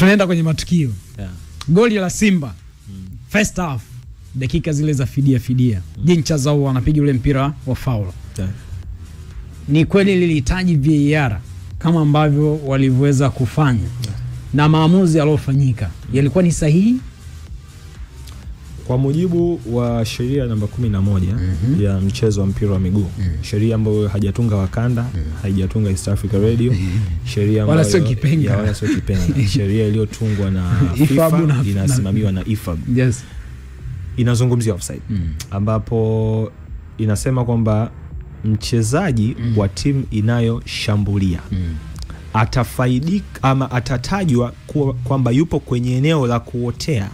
Tunaenda kwenye matukio. Goli la Simba first half, dakika zile za fidia. Jincha zao wanapiga ule mpira wa foul. Ni kweli lilihitaji VAR kama ambavyo walivyoweza kufanya, na maamuzi yaliyofanyika yalikuwa ni sahihi? Kwa mujibu wa sheria namba 11 ya mchezo wa mpira wa miguu, sheria ambayo hajatunga Wakanda, haijatunga East Africa Radio, sheria ambayo wala sio kipenga, sheria iliyotungwa na FIFA, inasimamiwa na IFAB. Yes. Inazungumzia offside, ambapo inasema kwamba mchezaji wa timu inayoshambulia atafaidika ama atatajwa kwamba yupo kwenye eneo la kuotea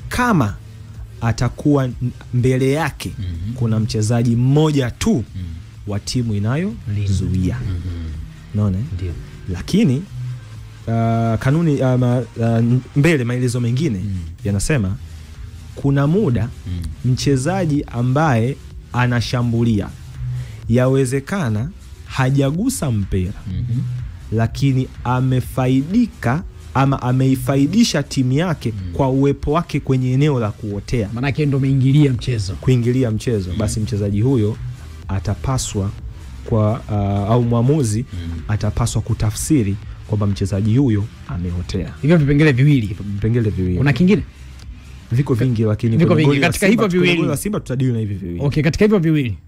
kama atakuwa mbele yake kuna mchezaji mmoja tu wa timu inayozuia. Unaona? Ndio. Lakini kanuni mbele maelezo mengine yanasema kuna muda mchezaji ambaye anashambulia yawezekana hajagusa mpira lakini amefaidika ama ameifaidisha timu yake kwa uwepo wake kwenye eneo la kuotea. Maana yake ndo kuingilia mchezo. Basi mchezaji huyo atapaswa kwa au mwamuzi atapaswa kutafsiri kwamba mchezaji huyo ameotea. Hivyo vipengele viwili. Kuna kingine? Viko vingi, lakini viko vingi. Katika hivyo viwili goli la Simba tutadili na hivi viwili. Okay, katika hivyo viwili.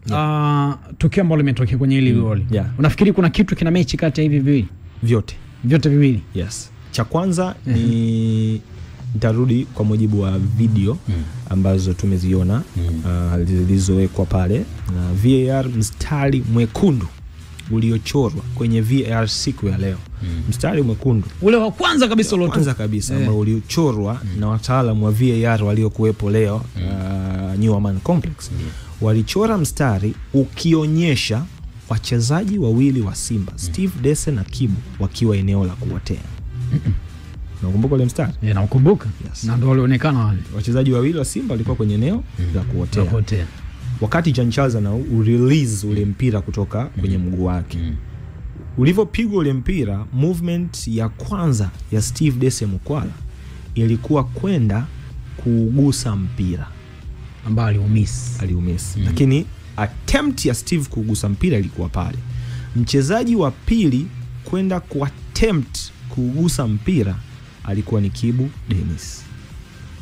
Tukio ambalo limetokea kwenye hili goli. Unafikiri kuna kitu kina mechi kati ya hivi viwili? Vyote viwili. Yes. Cha kwanza ni nitarudi kwa mujibu wa video ambazo tumeziona zilizowekwa pale, na VAR mstari mwekundu uliochorwa kwenye VAR siku ya leo. Mstari mwekundu ule wa kwanza kabisa ambao uliochorwa na wataalamu wa VAR waliokuwepo leo New Aman Complex. Walichora mstari ukionyesha wachezaji wawili wa Simba, Steve Dese na Kibu, wakiwa eneo la kuotea. Unakumbuka ile mstari? Nakumbuka. Yes. Na ndio walionekana wale wachezaji wawili wa Simba walikuwa kwenye eneo la kuotea. Wakati Jean Charles na release ule mpira kutoka kwenye mguu wake. Ulivyopigwa ule mpira, movement ya kwanza ya Steve Dese Mukwala ilikuwa kwenda kugusa mpira ambao aliumiss. Lakini attempt ya Steve kugusa mpira ilikuwa pale. Mchezaji wa pili kwenda kuattempt kugusa mpira alikuwa ni Kibu Dennis.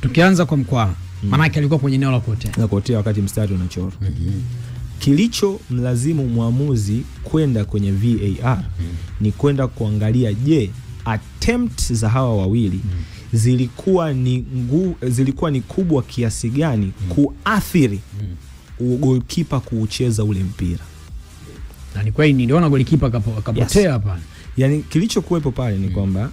Tukianza kwa Mkwala, maana yake alikuwa kwenye eneo la kuotea wakati mstari unachorwa. Kilicho mlazimu muamuzi kwenda kwenye VAR ni kwenda kuangalia, je, attempt za hawa wawili zilikuwa ni kubwa kiasi gani kuathiri goalkeeper kuucheza ule mpira. Na ni kweli niliona goalkeeper akapotea hapa. Yani kilichokuwepo pale ni kwamba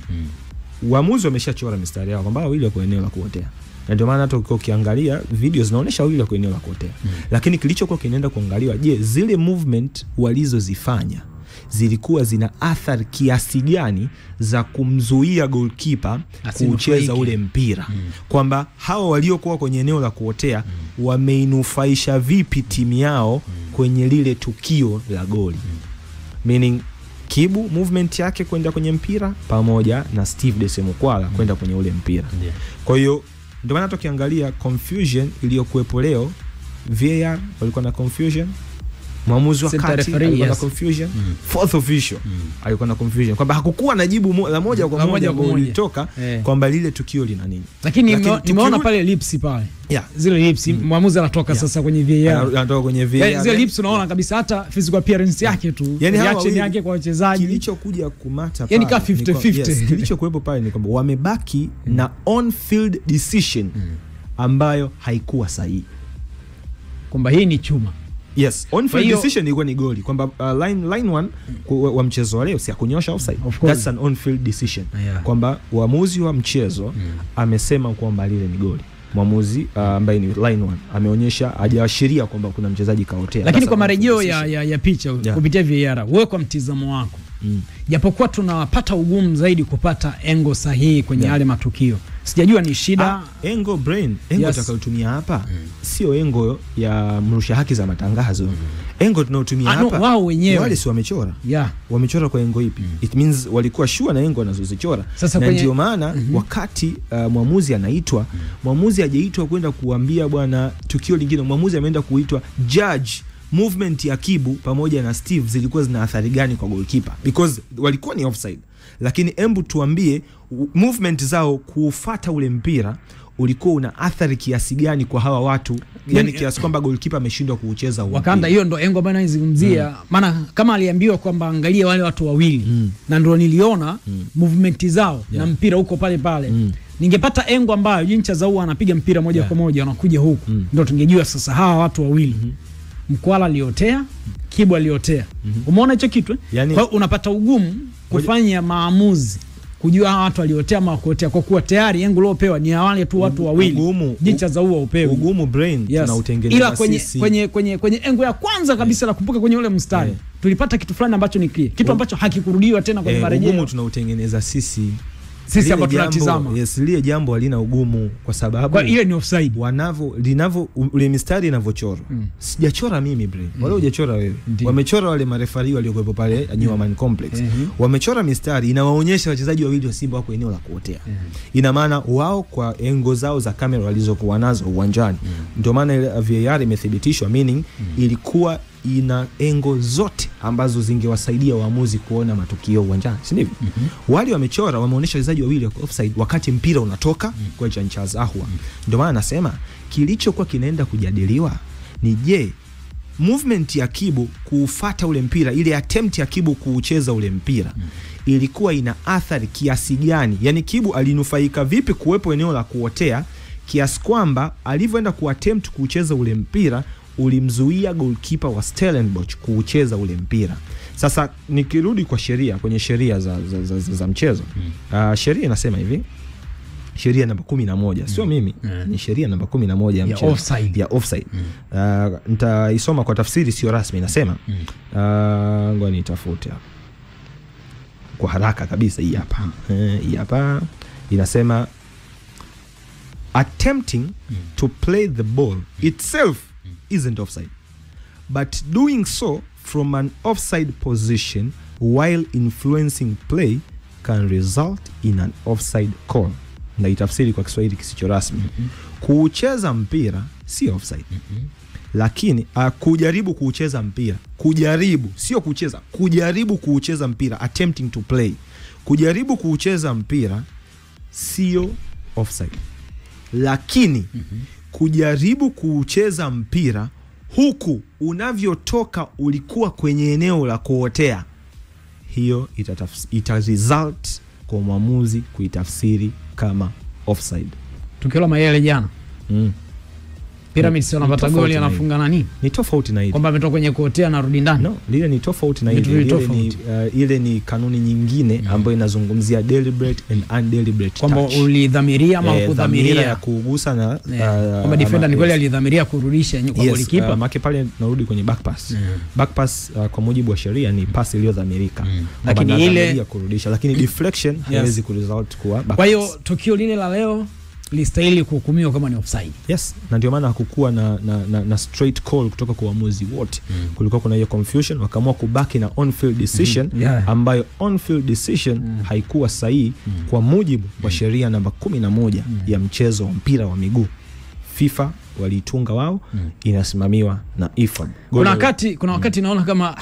waamuzi wameshachora mistari yao kwamba wawili wako eneo la kuotea. Na ndio maana hata ukiangalia video zinaonyesha wawili wako eneo la kuotea. Lakini kilichokuwa kinaenda kuangaliwa, je, zile movement walizozifanya zilikuwa zina athari kiasi gani za kumzuia goalkeeper kucheza ule mpira. Kwamba hao waliokuwa kwenye eneo la kuotea wameinufaisha vipi timu yao kwenye lile tukio la goli. Meaning Kibu movement yake kwenda kwenye mpira pamoja na Steve Dese Mukwala kwenda kwenye ule mpira. Kwa hiyo ndio maana tukiangalia confusion iliyokuwepo leo, VAR walikuwa na confusion, mwamuzi wa kati alikuwa na confusion, fourth official alikuwa na confusion, kwamba hakukuwa na jibu la moja kwa moja ulitoka kwamba lile tukio lina nini. Lakini nimeona pale lips pale. Zile lips mwamuzi anatoka sasa kwenye VAR. Anatoka kwenye VAR. Zile lips unaona kabisa hata physical appearance yake tu, reaction yake kwa wachezaji. Kilichokuja kumata pale. Yani ka 50-50. Kilichokuwepo pale ni kwamba wamebaki na on field decision ambayo haikuwa sahihi. Kwamba hii ni chuma. Yes, on field decision ilikuwa ni goli, kwamba line 1 wa mchezo leo si akunyosha offside. That's an on field decision. Kwamba uamuzi wa mchezo amesema kwamba lile ni goli. Mwamuzi ambaye ni line 1 ameonyesha, hajaashiria kwamba kuna mchezaji kaotea. Lakini kwa marejeo ya picha kupitia VAR, wewe kwa mtizamo wako, japokuwa tunapata ugumu zaidi kupata engo sahihi kwenye yale matukio, Sijajua ni shida engo brain engo tutakayotumia hapa sio engo ya mrusha haki za matangazo. Engo tunayotumia hapa wao wenyewe wale si wamechora. Wamechora kwa engo ipi? It means walikuwa sure na engo wanazozichora. Na ndio maana wakati mwamuzi anaitwa, mwamuzi hajaitwa kwenda kuambia bwana tukio lingine. Mwamuzi ameenda kuitwa judge movement ya Kibu pamoja na Steve zilikuwa zina athari gani kwa goalkeeper, because walikuwa ni offside. Lakini embu tuambie movement zao kufuata ule mpira ulikuwa una athari kiasi gani kwa hawa watu, yani kiasi kwamba goalkeeper ameshindwa kuucheza huo. Wakanda hiyo ndo engo bana nizungumzia. Maana kama aliambiwa kwamba angalia wale watu wawili na ndio niliona movement zao na mpira huko pale pale. Ningepata engo ambayo Jincha Zaua anapiga mpira moja kwa moja anakuja huku, ndio tungejua sasa hawa watu wawili Mkwala aliotea, Kibu aliotea. Umeona hicho kitu? Yani, kwa unapata ugumu kufanya maamuzi kujua hawa watu waliotea ama kuotea, kwa kuwa tayari engo liopewa ni wale tu watu wawili. Jincha Zaua upewe. Ugumu brain tunautengeneza ila kwenye engo ya kwanza kabisa la kupuka kwenye ule mstari tulipata kitu fulani ambacho ni clear, kitu ambacho hakikurudiwa tena kwenye marejeo. Ugumu tunautengeneza sisi hapa tunatizama. Yes, lile jambo halina ugumu kwa sababu kwa ile ni offside. Ule mistari inavyochora. Sijachora mimi brain. Wale hujachora wewe. Wamechora wale marefari waliokuwepo pale Newman Complex. Wamechora mistari inawaonyesha wachezaji wawili wa Simba wako eneo la kuotea. Ina maana wao kwa engo zao za kamera walizokuwa nazo uwanjani. Ndio maana VAR imethibitishwa, meaning ilikuwa ina engo zote ambazo zingewasaidia waamuzi kuona matukio uwanjani, si ndivyo? Wale wamechora wameonyesha wachezaji wawili wako offside wakati mpira unatoka kwa Jincha Zaua. Ndio maana nasema kilichokuwa kinaenda kujadiliwa ni je, movement ya Kibu kufuata ule mpira, ile attempt ya Kibu kuucheza ule mpira ilikuwa ina athari kiasi gani? Yani Kibu alinufaika vipi kuwepo eneo la kuotea kiasi kwamba alivyoenda kuattempt kuucheza ule mpira ulimzuia goalkeeper wa Stellenbosch kuucheza ule mpira. Sasa nikirudi kwa sheria, kwenye sheria za mchezo, sheria inasema hivi, sheria namba 11, sio mimi, ni sheria namba 11 ya mchezo ya offside. Nitaisoma kwa tafsiri sio rasmi. Inasema ngoja nitafute hapa kwa haraka kabisa. Hii hapa inasema attempting to play the ball itself isn't offside, but doing so from an offside position while influencing play can result in an offside call. Na itafsiri kwa Kiswahili kisicho rasmi, kucheza mpira si offside. Lakini kujaribu kucheza mpira, kujaribu sio kucheza, kujaribu kucheza mpira, attempting to play, kujaribu kucheza mpira sio offside. Lakini kujaribu kucheza mpira huku unavyotoka ulikuwa kwenye eneo la kuotea, hiyo itaresult kwa mwamuzi kuitafsiri kama offside. Tukio Mayele jana. Pyramids wanapata goli anafunga nani? Ni tofauti na ile. Kwamba ametoka kwenye kuotea na rudi ndani. No, lile ni tofauti na ile. Ile ni kanuni nyingine ambayo inazungumzia deliberate and undeliberate. Kwamba ulidhamiria ama hukudhamiria ya kugusa na kwamba defender ni kweli alidhamiria kurudisha kwa goalkeeper. Maki pale narudi kwenye back pass. Back pass kwa mujibu wa sheria ni pass iliyodhamirika. Lakini ile ya kurudisha, lakini deflection haiwezi kuresult kuwa back pass. Kwa hiyo tukio lile la leo listahili kuhukumiwa kama ni offside. Yes, na ndio maana hakukuwa na straight call kutoka kwa waamuzi wote. Kulikuwa kuna hiyo confusion, wakaamua kubaki na on field decision ambayo on field decision haikuwa sahihi kwa mujibu wa sheria namba 11 ya mchezo wa mpira wa miguu. FIFA waliitunga wao, inasimamiwa na IFAB. Kuna wakati naona kama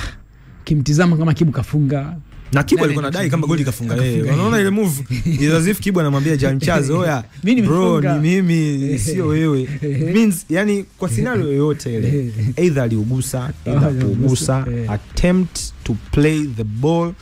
kimtizama kama Kibu kafunga na Kibu alikuwa anadai kama goli kafunga yeye. Unaona ile move is as if Kibu anamwambia Janchazo, oya bro ni mimi sio wewe. Means yani kwa scenario yoyote ile either aliugusa, either kugusa, attempt to play the ball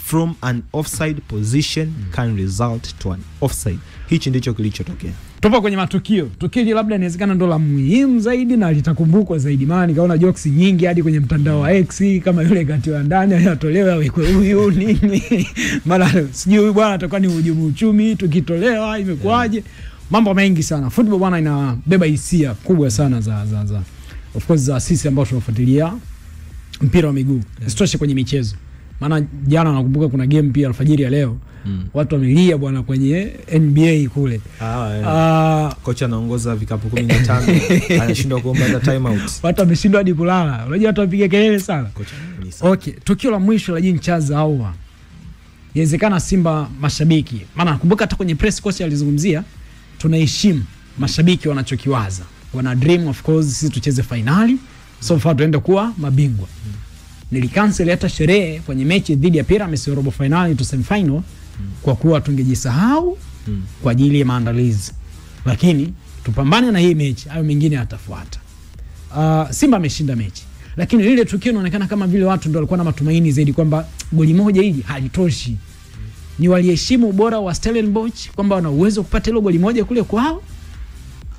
from an offside position can result to an offside. Hichi ndicho kilichotokea. Tupo kwenye matukio. Tukio hili labda inawezekana ndo la muhimu zaidi na litakumbukwa zaidi. Maana nikaona jokes nyingi hadi kwenye mtandao wa X kama yule kati wa ndani anatolewa awekwe huyu nini. Mara sijui huyu bwana atakuwa ni hujumu uchumi, tukitolewa imekuaje? Mambo mengi sana. Football bwana inabeba hisia kubwa sana za of course za sisi ambao tunafuatilia mpira wa miguu. Isitoshe kwenye michezo. Maana jana nakumbuka kuna game pia alfajiri ya leo. Watu wamelia bwana kwenye NBA kule. Kocha anaongoza vikapu 15 anashindwa kuomba hata time out. Watu wameshindwa hadi kulala. Unajua watu wapiga kelele sana. Kocha okay, tukio la mwisho la Jean Charles Ahoua. Inawezekana Simba mashabiki. Maana nakumbuka hata kwenye press coach alizungumzia tunaheshimu mashabiki wanachokiwaza. Wana dream of course sisi tucheze finali. So far tuende kuwa mabingwa. Nilikansel hata sherehe kwenye mechi dhidi ya Pyramids robo finali to semi final kwa kuwa tungejisahau kwa ajili ya maandalizi. Lakini tupambane na hii mechi, hayo mengine yatafuata. Simba ameshinda mechi. Lakini lile tukio inaonekana kama vile watu ndio walikuwa na matumaini zaidi kwamba goli moja hili halitoshi. Ni waliheshimu ubora wa Stellenbosch kwamba wana uwezo kupata ile goli moja kule kwao,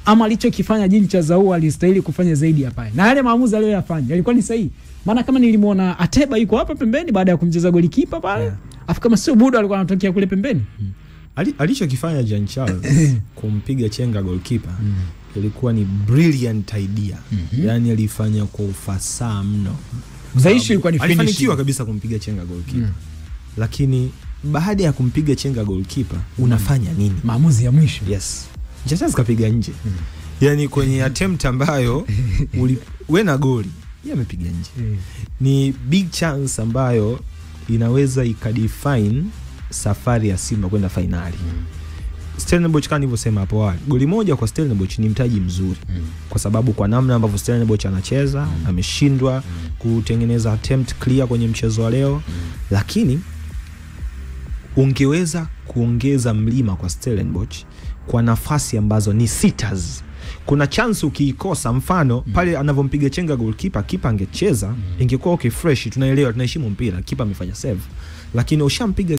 ama alichokifanya Jean Charles Ahoua alistahili kufanya zaidi hapa. Na yale maamuzi aliyoyafanya yalikuwa ni sahihi. Maana kama nilimuona Ateba yuko hapa pembeni baada ya kumcheza golikipa pale. Afu kama sio Budo alikuwa anatokea kule pembeni. Alichokifanya Jean Charles kumpiga chenga goalkeeper ilikuwa ni brilliant idea. Yani alifanya kwa ufasaha mno. Zaishi ilikuwa ni finishing. Alifanikiwa kabisa kumpiga chenga goalkeeper. Lakini baada ya kumpiga chenga goalkeeper unafanya nini? Maamuzi ya mwisho. Yes. Jean Charles kapiga nje. Yani kwenye attempt ambayo wewe na goli yeye amepiga nje. Ni big chance ambayo inaweza ikadefine safari ya Simba kwenda finali. Stellenbosch kama nilivyosema hapo awali, goli moja kwa Stellenbosch ni mtaji mzuri. Kwa sababu kwa namna ambavyo Stellenbosch anacheza, ameshindwa kutengeneza attempt clear kwenye mchezo wa leo. Lakini ungeweza kuongeza mlima kwa Stellenbosch kwa nafasi ambazo ni sitters. Kuna chance ukiikosa, mfano pale anavompiga chenga goalkeeper, kipa angecheza, ingekuwa okay fresh, tunaelewa, tunaheshimu mpira, kipa amefanya save. Lakini ushampiga